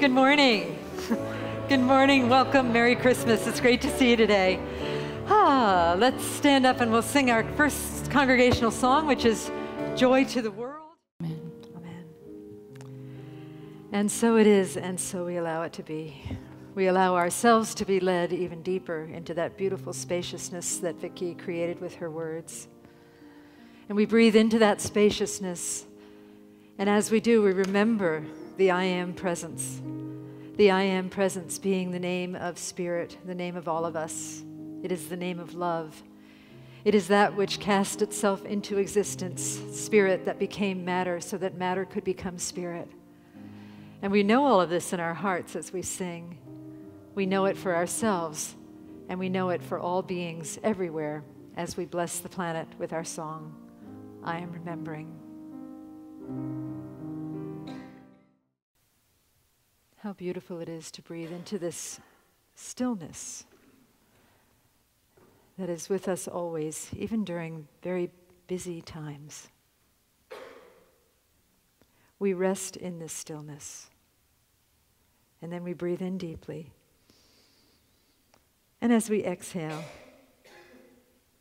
Good morning. Good morning. Welcome. Merry Christmas. It's great to see you today. Let's stand up and we'll sing our first congregational song, which is Joy to the World. Amen. Amen. And so it is, and so we allow it to be. We allow ourselves to be led even deeper into that beautiful spaciousness that Vicky created with her words. And we breathe into that spaciousness. And as we do, we remember the I Am Presence. The I Am Presence being the name of Spirit, the name of all of us. It is the name of love. It is that which cast itself into existence, Spirit that became matter so that matter could become Spirit. And we know all of this in our hearts as we sing. We know it for ourselves, and we know it for all beings everywhere as we bless the planet with our song, I Am Remembering. How beautiful it is to breathe into this stillness that is with us always, even during very busy times. We rest in this stillness, and then we breathe in deeply. And as we exhale,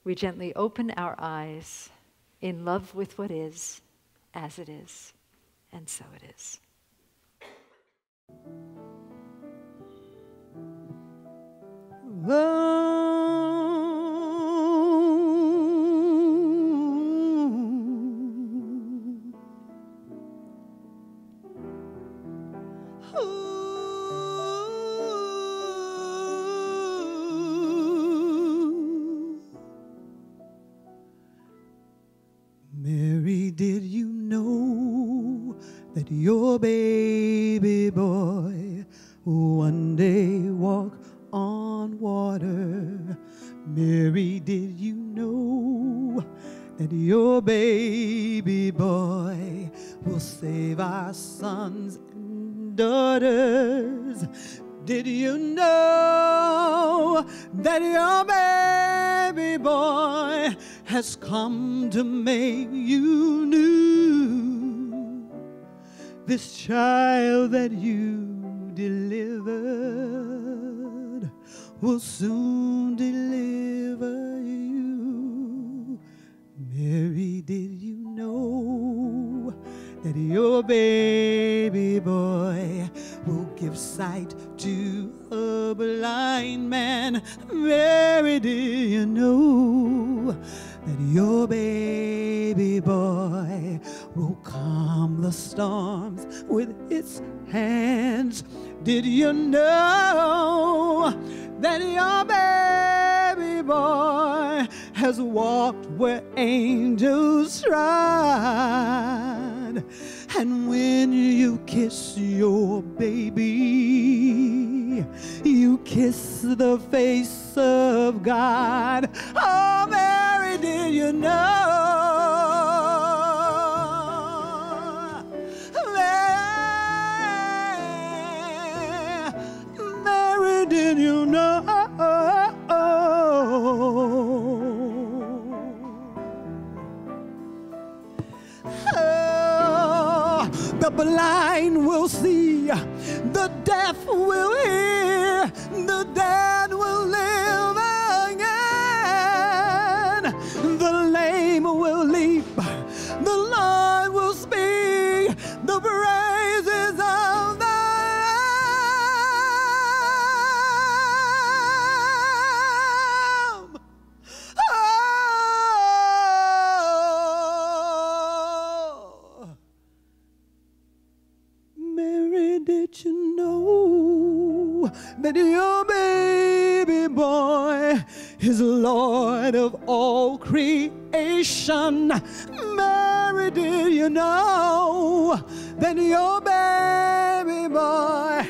we gently open our eyes in love with what is, as it is, and so it is. Mary, did you know that your baby boy will one day walk on water? Mary, did you know that your baby boy will save our sons and daughters? Did you know that your baby boy has come to make you new? This child that you delivered will soon deliver you. Mary, did you know that your baby boy will give sight to a blind man? Mary, did you know that your baby boy will calm the storms with his hands? Did you know that your baby boy has walked where angels trod? And when you kiss your baby, you kiss the face of God. Oh, Mary, did you know? Mary, did you know? The blind will see, the deaf will hear, the dead will live again. The lame will leap, the Lord will speak the praises of the Lamb. Mary, did you know that your baby boy is Lord of all creation? Mary, did you know that your baby boy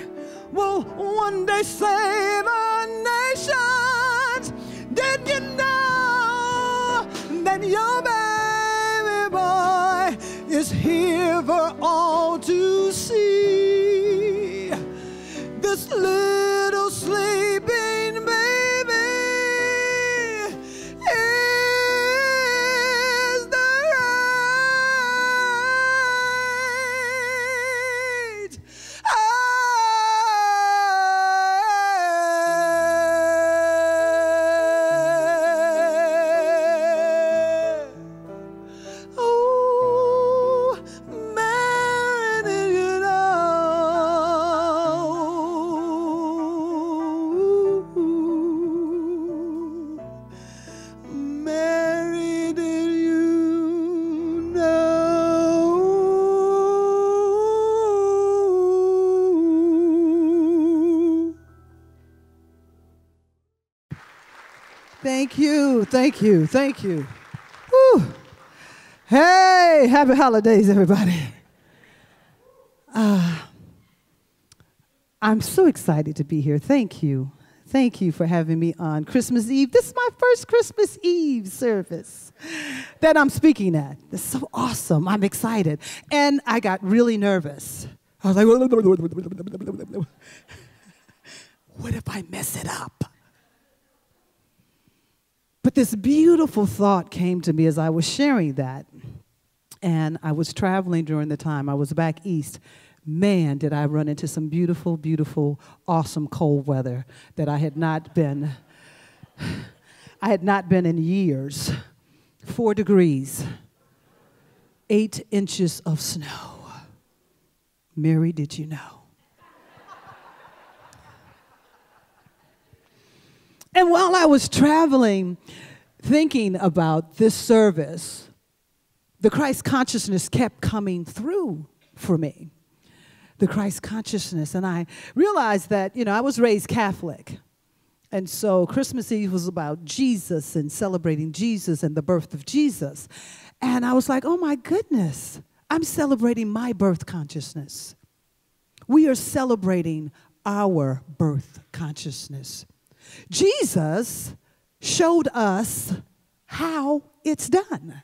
will one day save our nations? Did you know that your baby boy is here for all to see? This little sleeping baby is the right Thank you, thank you, thank you. Woo. Hey, happy holidays, everybody. I'm so excited to be here. Thank you. Thank you for having me on Christmas Eve. This is my first Christmas Eve service that I'm speaking at. It's so awesome. I'm excited. And I got really nervous. I was like, what if I mess it up? But this beautiful thought came to me as I was sharing that. And I was traveling during the time. I was back east. Man, did I run into some beautiful, beautiful, awesome cold weather that I had not been in years. 4 degrees, 8 inches of snow. Mary, did you know? And while I was traveling, thinking about this service, the Christ consciousness kept coming through for me. The Christ consciousness. And I realized that, I was raised Catholic. And so Christmas Eve was about Jesus and celebrating Jesus and the birth of Jesus. And I was like, oh my goodness, I'm celebrating my birth consciousness. We are celebrating our birth consciousness. Jesus showed us how it's done.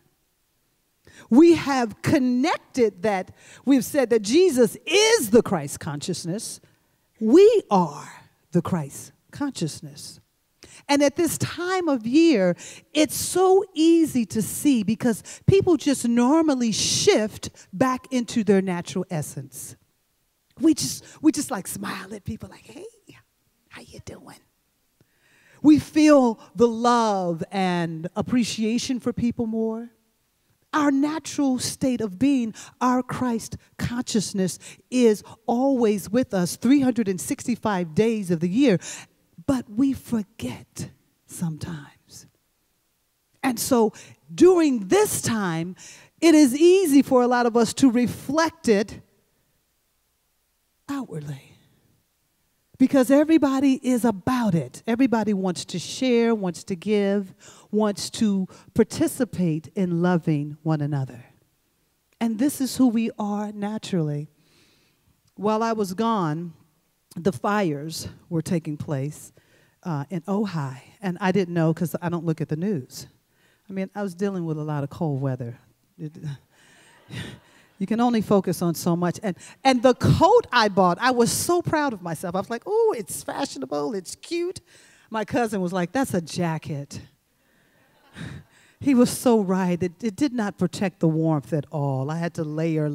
We have connected that. We've said that Jesus is the Christ consciousness. We are the Christ consciousness. And at this time of year, it's so easy to see because people just normally shift back into their natural essence. We just like smile at people like, hey, how you doing? We feel the love and appreciation for people more. Our natural state of being, our Christ consciousness, is always with us 365 days of the year, but we forget sometimes. And so during this time, it is easy for a lot of us to reflect it outwardly. Because everybody is about it. Everybody wants to share, wants to give, wants to participate in loving one another. And this is who we are naturally. While I was gone, the fires were taking place in Ojai. And I didn't know because I don't look at the news. I mean, I was dealing with a lot of cold weather. You can only focus on so much. And the coat I bought, I was so proud of myself. I was like, oh, it's fashionable, it's cute. My cousin was like, that's a jacket. He was so right. It did not protect the warmth at all. I had to layer.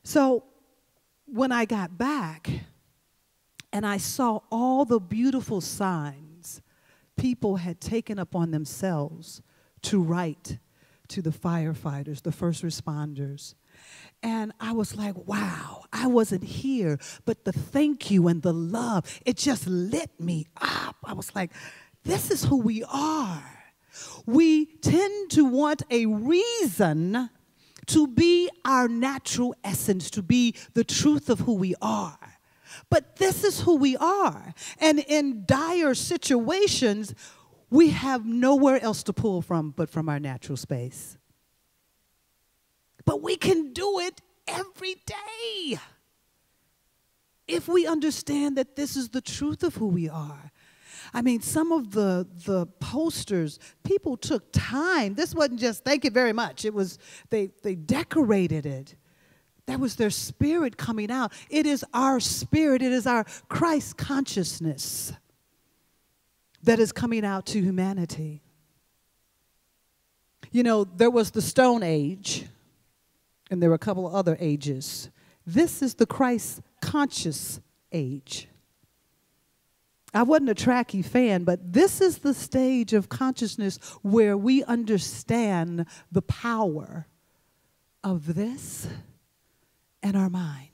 So when I got back and I saw all the beautiful signs people had taken upon themselves to write to the firefighters, the first responders. And I was like, wow, I wasn't here, but the thank you and the love, it just lit me up. I was like, this is who we are. We tend to want a reason to be our natural essence, to be the truth of who we are. But this is who we are. And in dire situations, we have nowhere else to pull from but from our natural space. But we can do it every day if we understand that this is the truth of who we are. I mean, some of the posters, people took time. This wasn't just thank you very much. It was, they decorated it. That was their spirit coming out. It is our spirit. It is our Christ consciousness that is coming out to humanity. You know, there was the Stone Age, and there were a couple of other ages. This is the Christ conscious age. I wasn't a Trekkie fan, but this is the stage of consciousness where we understand the power of this and our mind.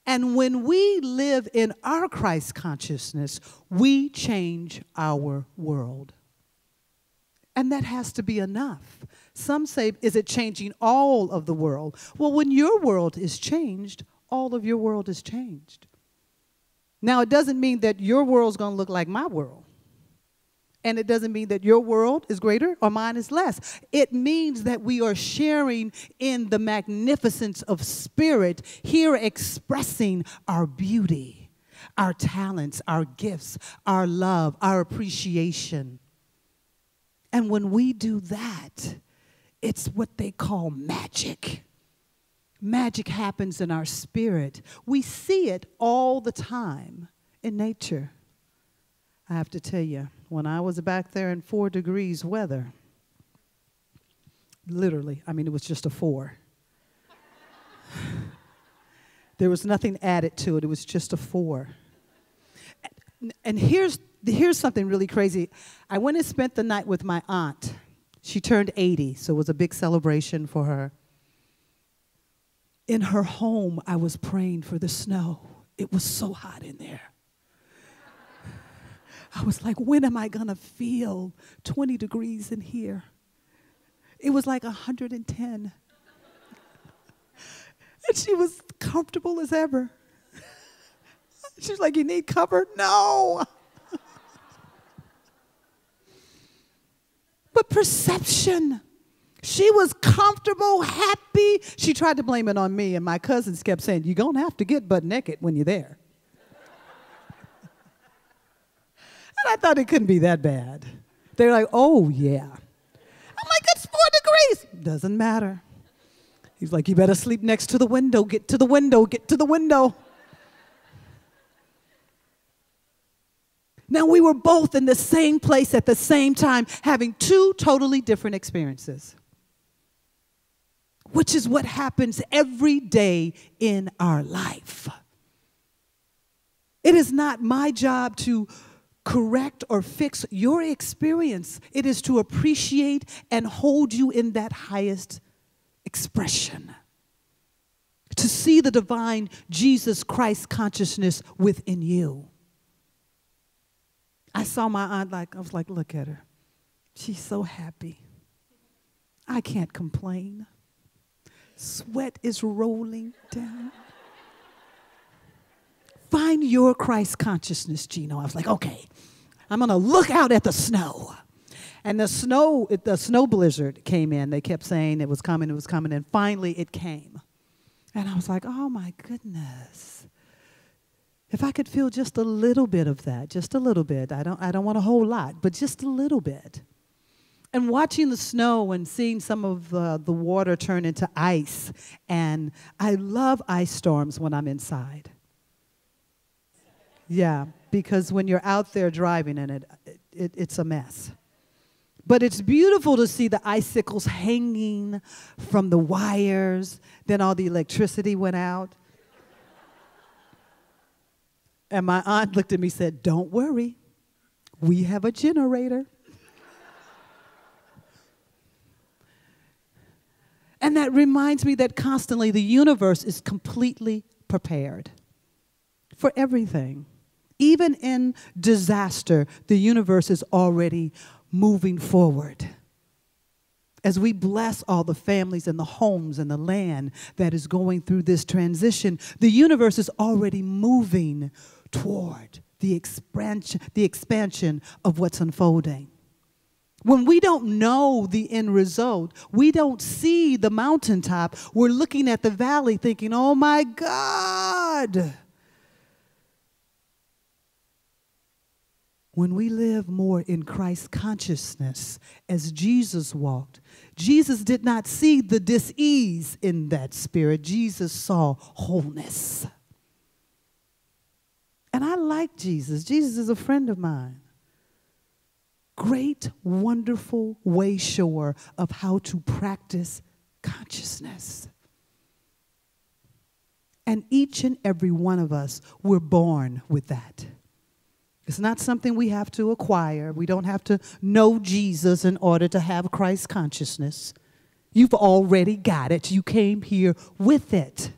And when we live in our Christ consciousness, we change our world. And that has to be enough. Some say, is it changing all of the world? Well, when your world is changed, all of your world is changed. Now, it doesn't mean that your world's going to look like my world. And it doesn't mean that your world is greater or mine is less. It means that we are sharing in the magnificence of spirit, here expressing our beauty, our talents, our gifts, our love, our appreciation. And when we do that, it's what they call magic. Magic happens in our spirit. We see it all the time in nature. I have to tell you, when I was back there in 4 degrees weather, literally, I mean, it was just a 4. There was nothing added to it. It was just a 4. And here's something really crazy. I went and spent the night with my aunt. She turned 80, so it was a big celebration for her. In her home, I was praying for the snow. It was so hot in there. I was like, when am I going to feel 20 degrees in here? It was like 110. And she was comfortable as ever. She's like, you need cover? No. But perception. She was comfortable, happy. She tried to blame it on me, and my cousins kept saying, you're going to have to get butt naked when you're there. And I thought it couldn't be that bad. They're like, oh, yeah. I'm like, it's 4 degrees. Doesn't matter. He's like, you better sleep next to the window. Get to the window. Get to the window. Now, we were both in the same place at the same time, having 2 totally different experiences, which is what happens every day in our life. It is not my job to correct or fix your experience. It is to appreciate and hold you in that highest expression. To see the divine Jesus Christ consciousness within you. I saw my aunt I was like, look at her. She's so happy. I can't complain. Sweat is rolling down. Find your Christ consciousness, Gino. I was like, okay, I'm going to look out at the snow. And the snow blizzard came in. They kept saying it was coming, and finally it came. And I was like, oh my goodness. If I could feel just a little bit of that, just a little bit. I don't want a whole lot, but just a little bit. And watching the snow and seeing some of the water turn into ice. And I love ice storms when I'm inside. Yeah, because when you're out there driving in it, it's a mess. But it's beautiful to see the icicles hanging from the wires. Then all the electricity went out. And my aunt looked at me and said, don't worry, we have a generator. And that reminds me that constantly the universe is completely prepared for everything. Even in disaster, the universe is already moving forward. As we bless all the families and the homes and the land that is going through this transition, the universe is already moving toward the expansion of what's unfolding. When we don't know the end result, we don't see the mountaintop, we're looking at the valley thinking, oh my God. When we live more in Christ consciousness as Jesus walked, Jesus did not see the dis-ease in that spirit. Jesus saw wholeness. And I like Jesus. Jesus is a friend of mine. Great, wonderful way shower of how to practice consciousness. And each and every one of us, we're born with that. It's not something we have to acquire. We don't have to know Jesus in order to have Christ consciousness. You've already got it. You came here with it.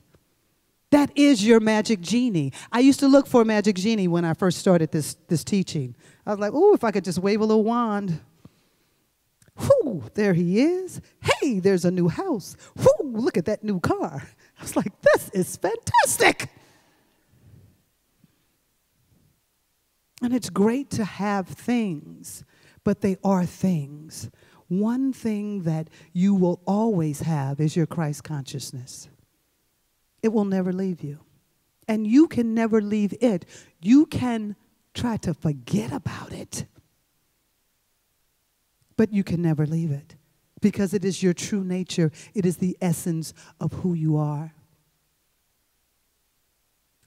That is your magic genie. I used to look for a magic genie when I first started this teaching. I was like, oh, if I could just wave a little wand. Whoo, there he is. Hey, there's a new house. Whoo, look at that new car. I was like, this is fantastic. And it's great to have things, but they are things. One thing that you will always have is your Christ consciousness. It will never leave you. And you can never leave it. You can try to forget about it, but you can never leave it because it is your true nature. It is the essence of who you are.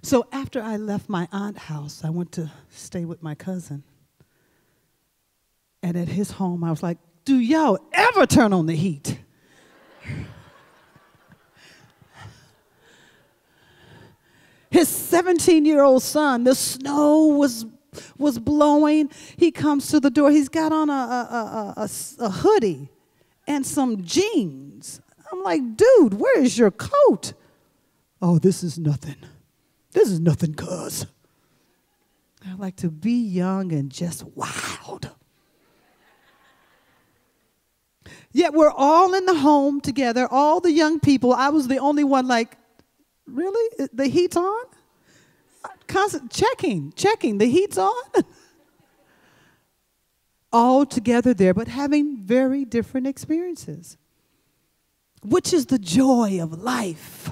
So after I left my aunt's house, I went to stay with my cousin. And at his home, I was like, do y'all ever turn on the heat? His 17-year-old son, the snow was blowing. He comes to the door. He's got on a hoodie and some jeans. I'm like, dude, where is your coat? Oh, this is nothing. This is nothing, cuz. I like to be young and just wild. Yet we're all in the home together, all the young people. I was the only one like, really? The heat's on? Constant checking, the heat's on. All together there, but having very different experiences, which is the joy of life.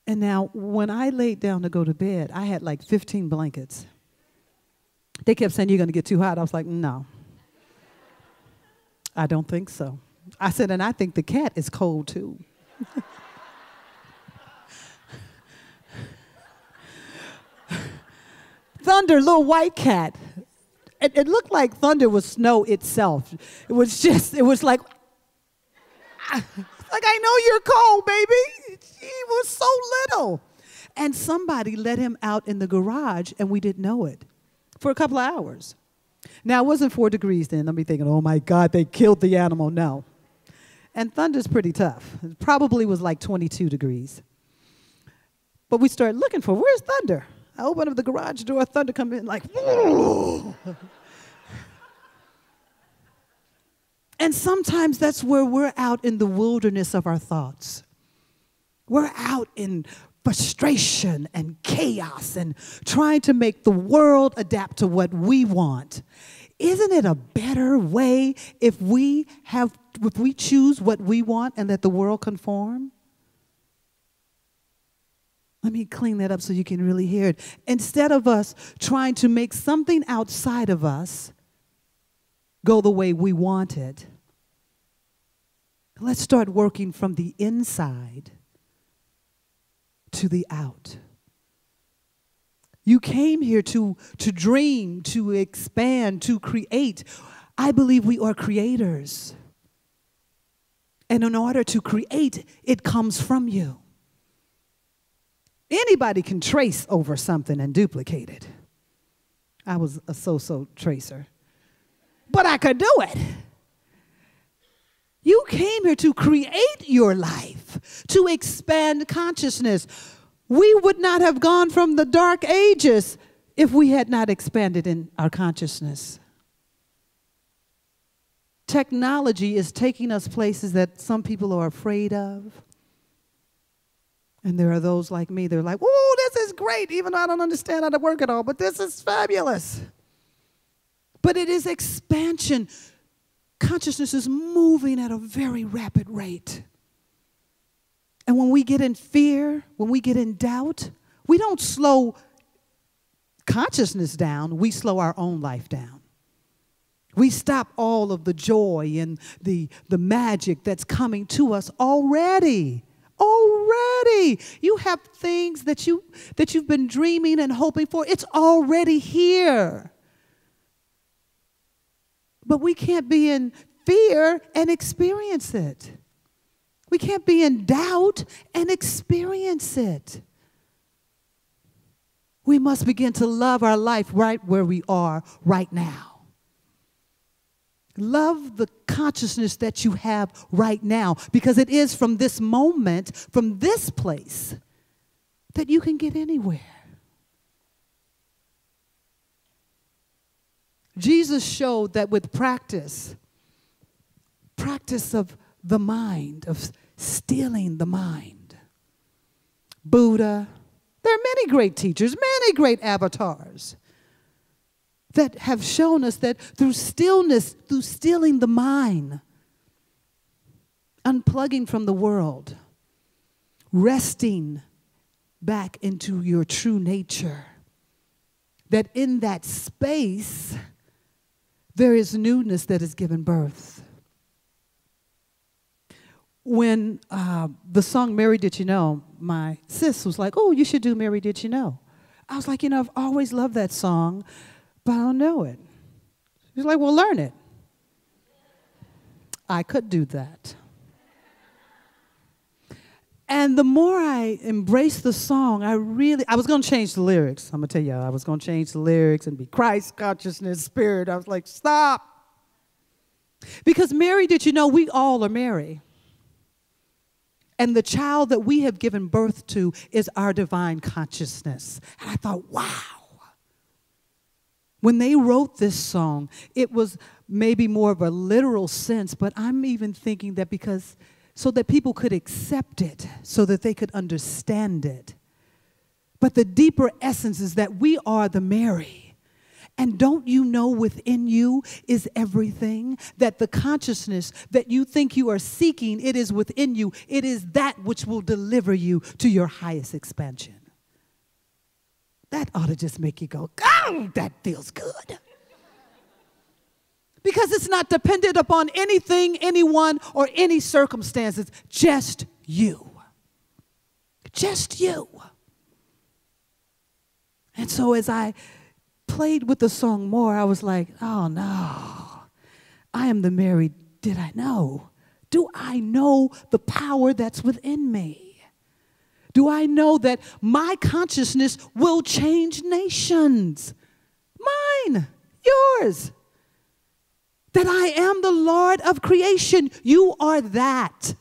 And now, when I laid down to go to bed, I had like 15 blankets. They kept saying, you're going to get too hot. I was like, no, I don't think so. I said, and I think the cat is cold too. Thunder, little white cat. It looked like Thunder was snow itself. It was like, I know you're cold, baby. He was so little. And somebody let him out in the garage, and we didn't know it, for a couple of hours. Now, it wasn't 4 degrees then. I'll be thinking, oh, my God, they killed the animal. No. And Thunder's pretty tough. It probably was like 22 degrees. But we started looking for, where's Thunder? I opened up the garage door, Thunder come in like, whoa. And sometimes that's where we're out in the wilderness of our thoughts. We're out in frustration and chaos and trying to make the world adapt to what we want. Isn't it a better way if we choose what we want and let the world conform? Let me clean that up so you can really hear it. Instead of us trying to make something outside of us go the way we want it, let's start working from the inside to the out. You came here to dream, to expand, to create. I believe we are creators. And in order to create, it comes from you. Anybody can trace over something and duplicate it. I was a so-so tracer. But I could do it. You came here to create your life, to expand consciousness. We would not have gone from the dark ages if we had not expanded in our consciousness. Technology is taking us places that some people are afraid of. And there are those like me, they're like, oh, this is great, even though I don't understand how to work it all, but this is fabulous. But it is expansion. Consciousness is moving at a very rapid rate. And when we get in fear, when we get in doubt, we don't slow consciousness down, we slow our own life down. We stop all of the joy and the magic that's coming to us already. Already. You have things that you've been dreaming and hoping for. It's already here. But we can't be in fear and experience it. We can't be in doubt and experience it. We must begin to love our life right where we are right now. Love the consciousness that you have right now, because it is from this moment, from this place, that you can get anywhere. Jesus showed that with practice of the mind, of stealing the mind. Buddha, there are many great teachers, many great avatars that have shown us that through stillness, through stilling the mind, unplugging from the world, resting back into your true nature, that in that space, there is newness that is given birth. When the song Mary Did You Know, my sis was like, oh, you should do Mary Did You Know. I was like, I've always loved that song, but I don't know it. She's like, well, learn it. I could do that. And the more I embraced the song, I was going to change the lyrics. I'm going to tell you, I was going to change the lyrics and be Christ, consciousness, spirit. I was like, stop. Because Mary, did you know we all are Mary? And the child that we have given birth to is our divine consciousness. And I thought, wow. When they wrote this song, it was maybe more of a literal sense, but I'm even thinking that because so that people could accept it, so that they could understand it. But the deeper essence is that we are the Mary. And don't you know within you is everything? That the consciousness that you think you are seeking, it is within you. It is that which will deliver you to your highest expansion. That ought to just make you go, oh, that feels good. Because it's not dependent upon anything, anyone, or any circumstances. Just you. Just you. And so as I played with the song more, I was like, oh no. I am the Mary, did I know? Do I know the power that's within me? Do I know that my consciousness will change nations? Mine, yours. That I am the Lord of creation. You are that.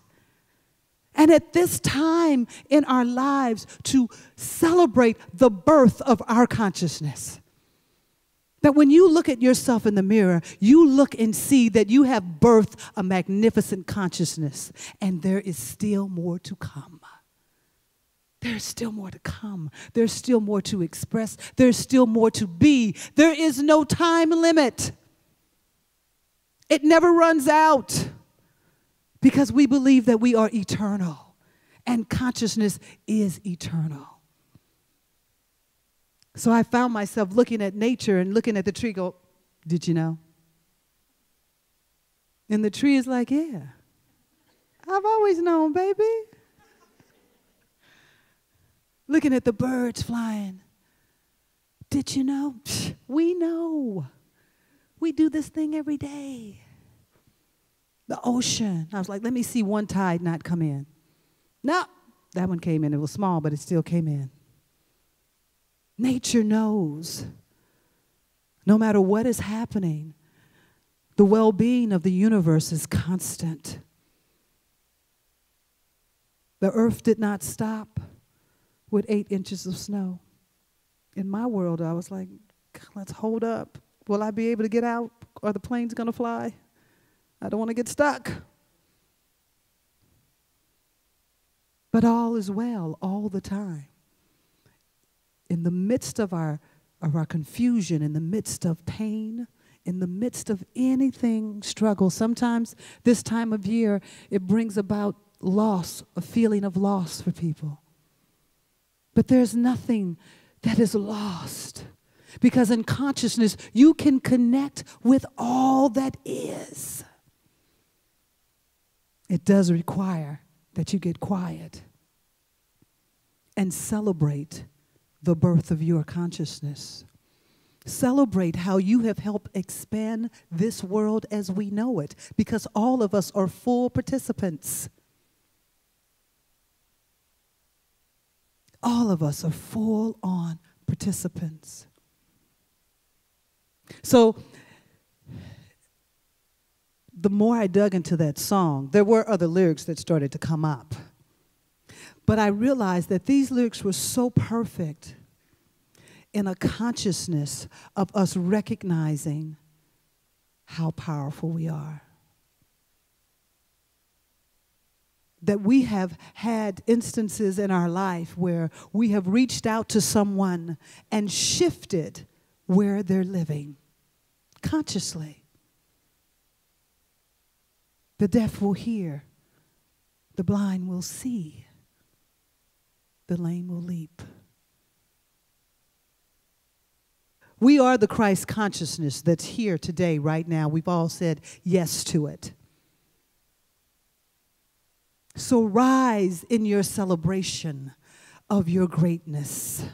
And at this time in our lives to celebrate the birth of our consciousness. That when you look at yourself in the mirror, you look and see that you have birthed a magnificent consciousness. And there is still more to come. There's still more to come. There's still more to express. There's still more to be. There is no time limit. It never runs out because we believe that we are eternal and consciousness is eternal. So I found myself looking at nature and looking at the tree, go, did you know? And the tree is like, yeah, I've always known, baby. Looking at the birds flying. Did you know? We know. We do this thing every day. The ocean. I was like, let me see one tide not come in. No, that one came in. It was small, but it still came in. Nature knows. No matter what is happening, the well-being of the universe is constant. The earth did not stop with 8 inches of snow. In my world, I was like, let's hold up. Will I be able to get out? Are the planes going to fly? I don't want to get stuck. But all is well all the time. In the midst of our confusion, in the midst of pain, in the midst of anything, struggle, sometimes this time of year, it brings about loss, a feeling of loss for people. But there's nothing that is lost. Because in consciousness, you can connect with all that is. It does require that you get quiet and celebrate the birth of your consciousness. Celebrate how you have helped expand this world as we know it, because all of us are full participants. All of us are full-on participants. So the more I dug into that song, there were other lyrics that started to come up. But I realized that these lyrics were so perfect in a consciousness of us recognizing how powerful we are. that we have had instances in our life where we have reached out to someone and shifted where they're living consciously. The deaf will hear, the blind will see, the lame will leap. We are the Christ consciousness that's here today, right now. We've all said yes to it. So rise in your celebration of your greatness,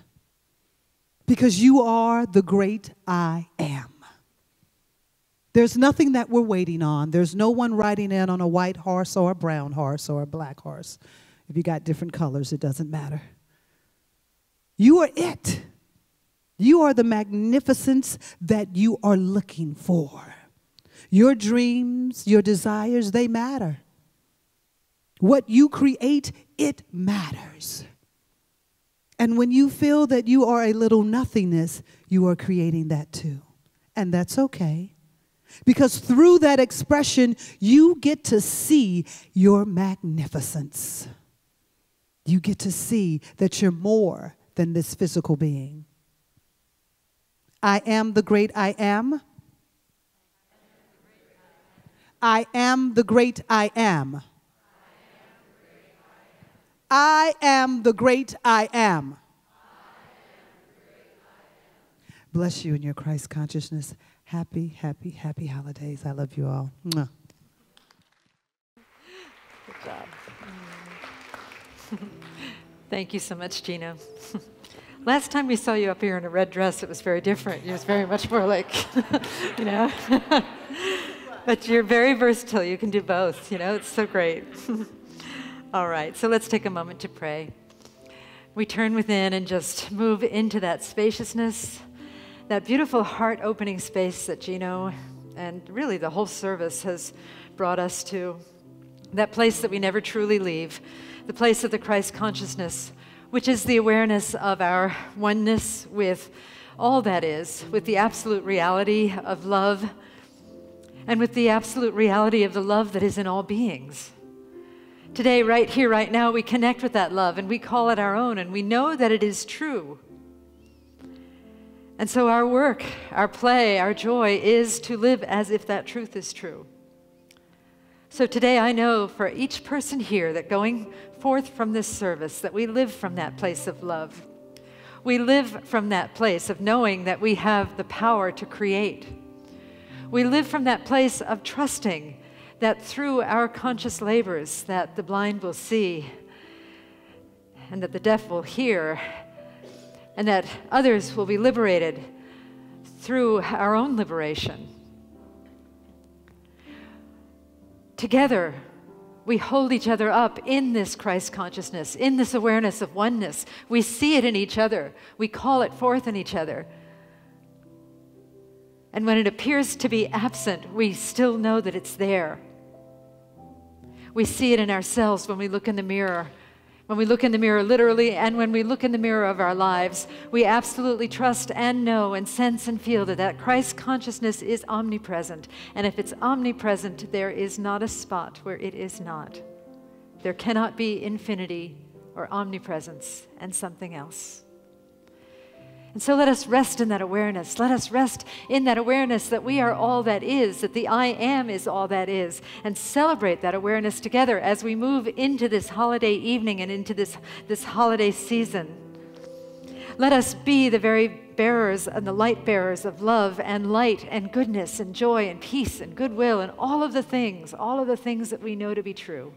because you are the great I am. There's nothing that we're waiting on. There's no one riding in on a white horse or a brown horse or a black horse. If you got different colors, it doesn't matter. You are it. You are the magnificence that you are looking for. Your dreams, your desires, they matter. What you create, it matters. And when you feel that you are a little nothingness, you are creating that too. And that's okay. Because through that expression, you get to see your magnificence. You get to see that you're more than this physical being. I am the great I am. I am the great I am. I am the great I am. Bless you in your Christ consciousness. Happy, happy, happy holidays. I love you all. Mwah. Good job. Thank you so much, Gino. Last time we saw you up here in a red dress, it was very different. It was very much more like, you know. But you're very versatile. You can do both. You know, it's so great. All right, so let's take a moment to pray. We turn within and just move into that spaciousness, that beautiful heart-opening space that Gino and really the whole service has brought us to, that place that we never truly leave, the place of the Christ consciousness, which is the awareness of our oneness with all that is, with the absolute reality of love, and with the absolute reality of the love that is in all beings. Today, right here, right now, we connect with that love and we call it our own, and we know that it is true. And so our work, our play, our joy is to live as if that truth is true. So today I know for each person here that going forth from this service, that we live from that place of love. We live from that place of knowing that we have the power to create. We live from that place of trusting that through our conscious labors that the blind will see, and that the deaf will hear, and that others will be liberated through our own liberation. Together, we hold each other up in this Christ consciousness, in this awareness of oneness. We see it in each other. We call it forth in each other. And when it appears to be absent, we still know that it's there. We see it in ourselves when we look in the mirror. When we look in the mirror literally, and when we look in the mirror of our lives, we absolutely trust and know and sense and feel that that Christ consciousness is omnipresent. And if it's omnipresent, there is not a spot where it is not. There cannot be infinity or omnipresence and something else. And so let us rest in that awareness. Let us rest in that awareness that we are all that is, that the I am is all that is, and celebrate that awareness together as we move into this holiday evening and into this holiday season. Let us be the very bearers and the light bearers of love and light and goodness and joy and peace and goodwill and all of the things that we know to be true.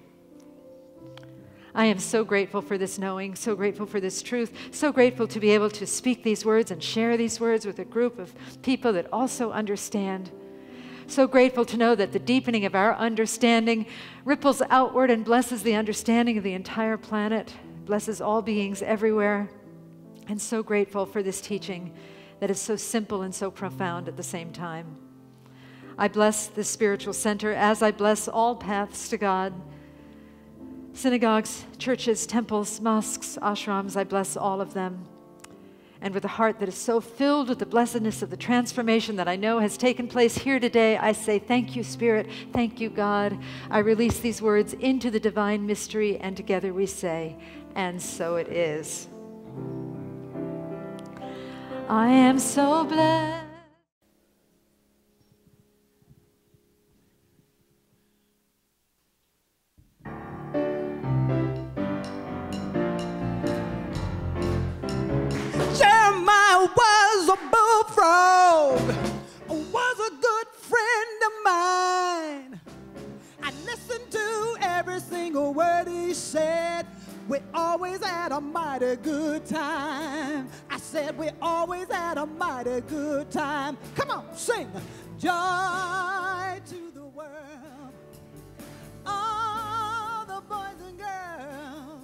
I am so grateful for this knowing, so grateful for this truth, so grateful to be able to speak these words and share these words with a group of people that also understand. So grateful to know that the deepening of our understanding ripples outward and blesses the understanding of the entire planet, blesses all beings everywhere. And so grateful for this teaching that is so simple and so profound at the same time. I bless this spiritual center as I bless all paths to God. Synagogues, churches, temples, mosques, ashrams, I bless all of them. And with a heart that is so filled with the blessedness of the transformation that I know has taken place here today, I say, thank you, Spirit. Thank you, God. I release these words into the divine mystery, and together we say, and so it is. I am so blessed. Jeremiah was a bullfrog, was a good friend of mine. I listened to every single word he said. We always had a mighty good time. I said we always had a mighty good time. Come on, sing. Joy to the world, all the boys and girls.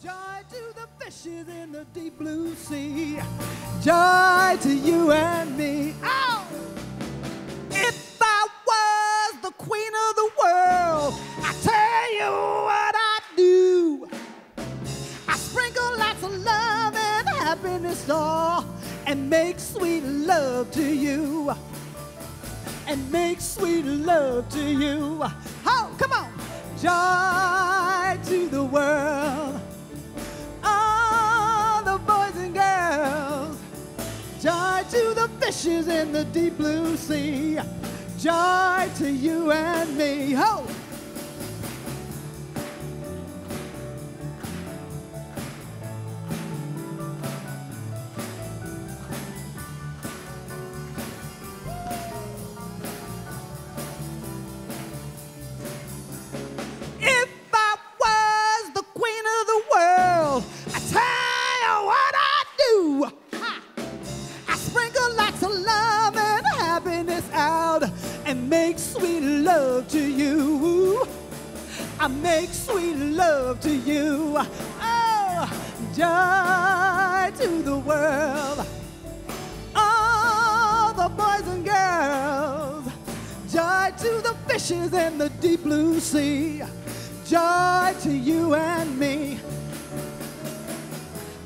Joy to the fishes in the deep blue sea. Joy to you and me. Oh! If I was the queen of the world, I tell you what I'd do. I sprinkle lots of love and happiness all, and make sweet love to you. And make sweet love to you. Oh, come on. Joy to the world, all the boys and girls. Joy to the fishes in the deep blue sea. Joy to you and me. Ho! If I was the queen of the world, I tell you what I'd do. Ha! I sprinkle lots of love and happiness out, and make sweet love to you. I make sweet love to you. Oh, joy to the world, all the boys and girls. Joy to the fishes in the deep blue sea. Joy to you and me.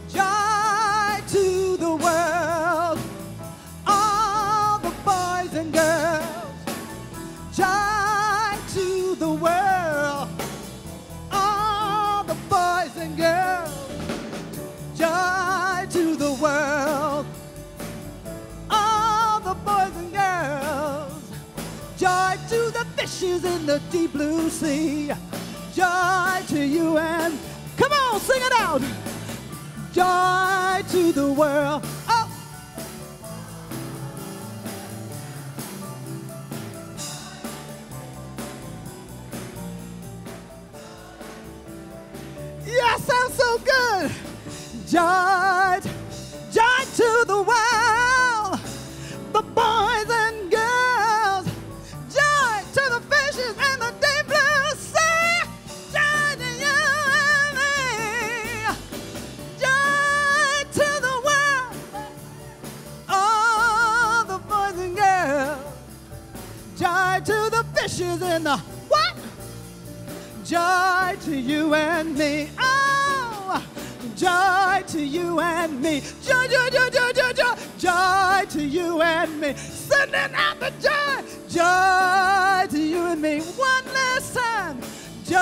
Joy to the world, all the boys and girls. Joy to the world, all the boys and girls. Joy to the world, all the boys and girls. Joy to the fishes in the deep blue sea. Joy to you and, come on, sing it out. Joy to the world. Oh. Yeah, sounds so good. Joy to the world, the boys and girls. Joy to the fishes and the deep blue sea. Joy to you and me. Joy to the world, all the boys and girls. Joy to the fishes in the what? Joy to you and me. Oh, joy to you and me. Joy, joy, joy, joy, joy, joy. Joy to you and me. Sending out the joy. Joy to you and me. One last time. Joy